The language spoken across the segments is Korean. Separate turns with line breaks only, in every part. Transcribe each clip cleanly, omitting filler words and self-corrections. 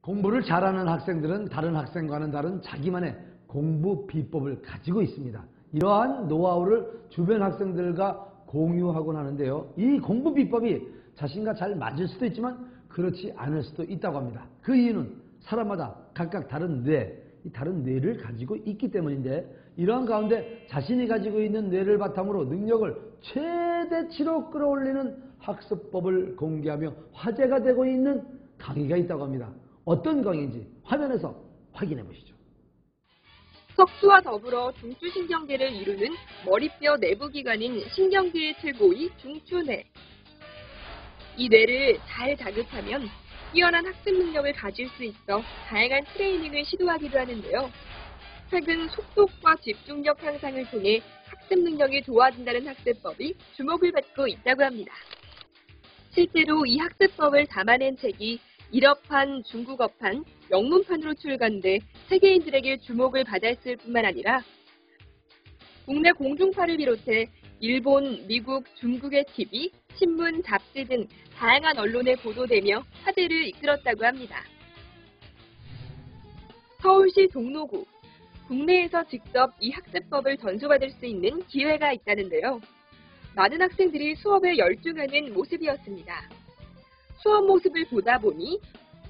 공부를 잘하는 학생들은 다른 학생과는 다른 자기만의 공부 비법을 가지고 있습니다. 이러한 노하우를 주변 학생들과 공유하곤 하는데요. 이 공부 비법이 자신과 잘 맞을 수도 있지만 그렇지 않을 수도 있다고 합니다. 그 이유는 사람마다 각각 다른 다른 뇌를 가지고 있기 때문인데, 이러한 가운데 자신이 가지고 있는 뇌를 바탕으로 능력을 최대치로 끌어올리는 학습법을 공개하며 화제가 되고 있는 강의가 있다고 합니다. 어떤 강의인지 화면에서 확인해 보시죠.
석수와 더불어 중추신경계를 이루는 머리뼈 내부 기관인 신경계의 최고위 중추뇌. 이 뇌를 잘 자극하면 뛰어난 학습 능력을 가질 수 있어 다양한 트레이닝을 시도하기도 하는데요. 최근 속도과 집중력 향상을 통해 학습 능력이 좋아진다는 학습법이 주목을 받고 있다고 합니다. 실제로 이 학습법을 담아낸 책이 일어판, 중국어판, 영문판으로 출간돼 세계인들에게 주목을 받았을 뿐만 아니라 국내 공중파를 비롯해 일본, 미국, 중국의 TV, 신문, 잡지 등 다양한 언론에 보도되며 화제를 이끌었다고 합니다. 서울시 종로구, 국내에서 직접 이 학습법을 전수받을 수 있는 기회가 있다는데요. 많은 학생들이 수업에 열중하는 모습이었습니다. 수업 모습을 보다 보니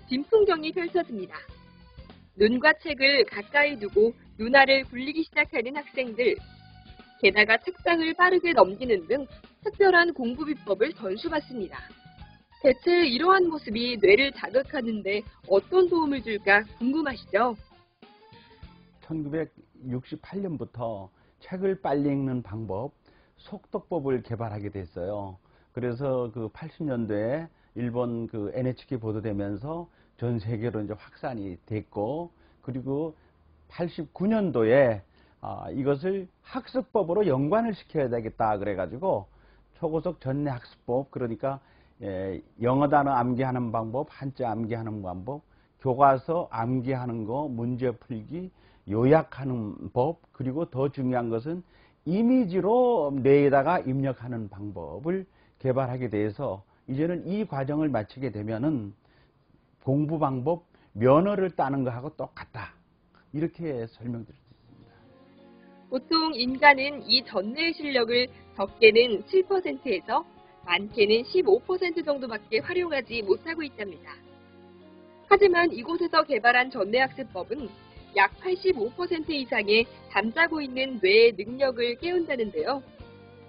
빈풍경이 펼쳐집니다. 눈과 책을 가까이 두고 눈알을 굴리기 시작하는 학생들, 게다가 책상을 빠르게 넘기는 등 특별한 공부 비법을 전수받습니다. 대체 이러한 모습이 뇌를 자극하는데 어떤 도움을 줄까 궁금하시죠?
1968년부터 책을 빨리 읽는 방법, 속독법을 개발하게 됐어요. 그래서 그 80년대에 일본 그 NHK 보도되면서 전 세계로 이제 확산이 됐고, 그리고 89년도에 이것을 학습법으로 연관을 시켜야 되겠다 그래가지고 초고속 전내 학습법, 그러니까 영어 단어 암기하는 방법, 한자 암기하는 방법, 교과서 암기하는 거, 문제 풀기, 요약하는 법, 그리고 더 중요한 것은 이미지로 뇌에다가 입력하는 방법을 개발하게 돼서 이제는 이 과정을 마치게 되면은 공부 방법, 면허를 따는 거하고 똑같다, 이렇게 설명드릴 수 있습니다.
보통 인간은 이 전뇌의 실력을 적게는 7%에서 많게는 15% 정도밖에 활용하지 못하고 있답니다. 하지만 이곳에서 개발한 전뇌학습법은 약 85% 이상의 잠자고 있는 뇌의 능력을 깨운다는데요.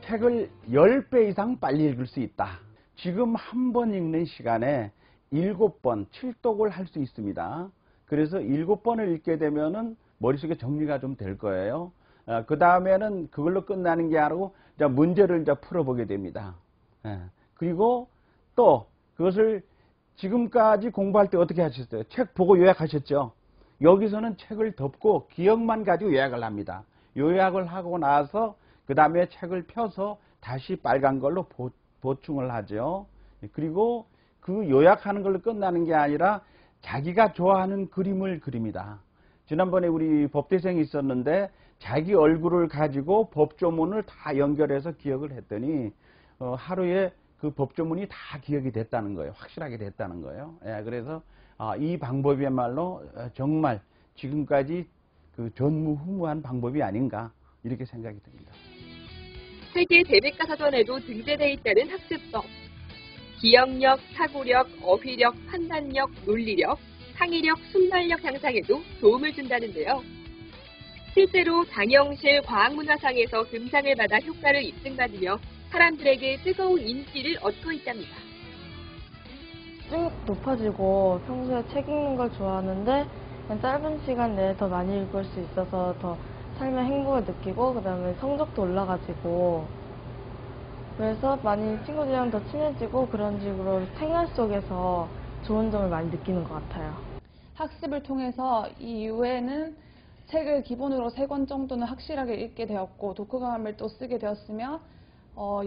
책을 10배 이상 빨리 읽을 수 있다. 지금 한 번 읽는 시간에 7번, 7독을 할 수 있습니다. 그래서 7번을 읽게 되면은 머릿속에 정리가 좀 될 거예요. 그 다음에는 그걸로 끝나는 게 아니고 문제를 이제 풀어보게 됩니다. 그리고 또 그것을 지금까지 공부할 때 어떻게 하셨어요? 책 보고 요약하셨죠? 여기서는 책을 덮고 기억만 가지고 요약을 합니다. 요약을 하고 나서 그 다음에 책을 펴서 다시 빨간 걸로 보충을 하죠. 그리고 그 요약하는 걸로 끝나는 게 아니라 자기가 좋아하는 그림을 그립니다. 지난번에 우리 법대생이 있었는데 자기 얼굴을 가지고 법조문을 다 연결해서 기억을 했더니 하루에 그 법조문이 다 기억이 됐다는 거예요. 확실하게 됐다는 거예요. 그래서 이 방법이야말로 정말 지금까지 그 전무후무한 방법이 아닌가, 이렇게 생각이 듭니다.
세계 대백과사전에도 등재되어 있다는 학습법. 기억력, 사고력, 어휘력, 판단력, 논리력, 창의력, 순발력 향상에도 도움을 준다는데요. 실제로 장영실 과학문화상에서 금상을 받아 효과를 입증받으며 사람들에게 뜨거운 인기를 얻고 있답니다.
집중력도 높아지고 평소에 책 읽는 걸 좋아하는데 그냥 짧은 시간 내에 더 많이 읽을 수 있어서 더 삶의 행복을 느끼고 그다음에 성적도 올라가지고 그래서 많이 친구들이랑 더 친해지고 그런 식으로 생활 속에서 좋은 점을 많이 느끼는 것 같아요.
학습을 통해서 이 이후에는 책을 기본으로 3권 정도는 확실하게 읽게 되었고 독후감을 또 쓰게 되었으며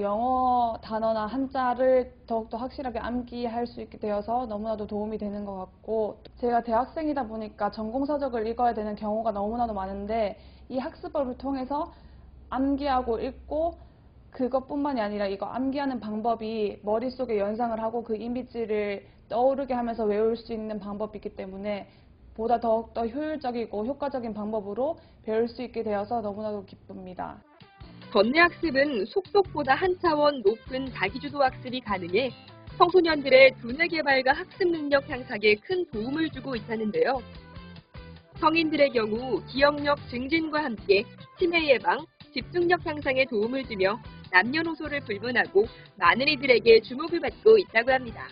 영어 단어나 한자를 더욱더 확실하게 암기할 수 있게 되어서 너무나도 도움이 되는 것 같고, 제가 대학생이다 보니까 전공서적을 읽어야 되는 경우가 너무나도 많은데 이 학습법을 통해서 암기하고 읽고 그것뿐만이 아니라 이거 암기하는 방법이 머릿속에 연상을 하고 그 이미지를 떠오르게 하면서 외울 수 있는 방법이기 때문에 보다 더욱더 효율적이고 효과적인 방법으로 배울 수 있게 되어서 너무나도 기쁩니다.
전뇌학습은 속속보다 한 차원 높은 자기주도 학습이 가능해 청소년들의 두뇌 개발과 학습 능력 향상에 큰 도움을 주고 있다는데요. 성인들의 경우 기억력 증진과 함께 치매 예방, 집중력 향상에 도움을 주며 남녀노소를 불문하고 많은 이들에게 주목을 받고 있다고 합니다.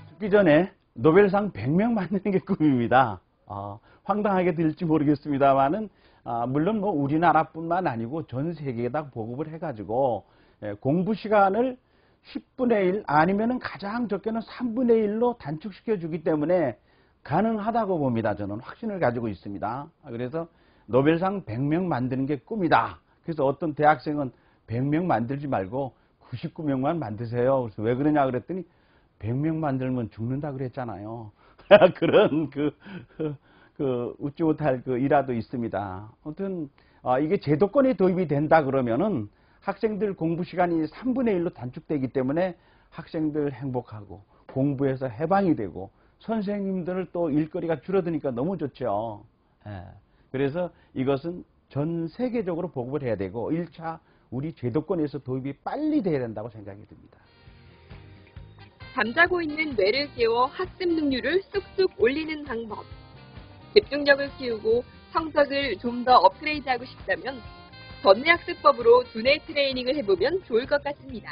죽기 전에 노벨상 100명 만드는 게 꿈입니다. 황당하게 들릴지 모르겠습니다만은 물론 뭐 우리나라뿐만 아니고 전 세계에다 보급을 해가지고 공부 시간을 10분의 1 아니면은 가장 적게는 3분의 1로 단축시켜 주기 때문에 가능하다고 봅니다. 저는 확신을 가지고 있습니다. 그래서 노벨상 100명 만드는 게 꿈이다. 그래서 어떤 대학생은 100명 만들지 말고 99명만 만드세요. 그래서 왜 그러냐 그랬더니 100명 만들면 죽는다 그랬잖아요. 그런 웃지 못할 그 일화도 있습니다. 아무튼 이게 제도권이 도입이 된다 그러면은 학생들 공부 시간이 3분의 1로 단축되기 때문에 학생들 행복하고 공부에서 해방이 되고 선생님들 또 일거리가 줄어드니까 너무 좋죠. 그래서 이것은 전 세계적으로 보급을 해야 되고 1차 우리 제도권에서 도입이 빨리 돼야 된다고 생각이 듭니다.
잠자고 있는 뇌를 깨워 학습 능률을 쑥쑥 올리는 방법. 집중력을 키우고 성적을 좀 더 업그레이드하고 싶다면 전뇌학습법으로 두뇌 트레이닝을 해보면 좋을 것 같습니다.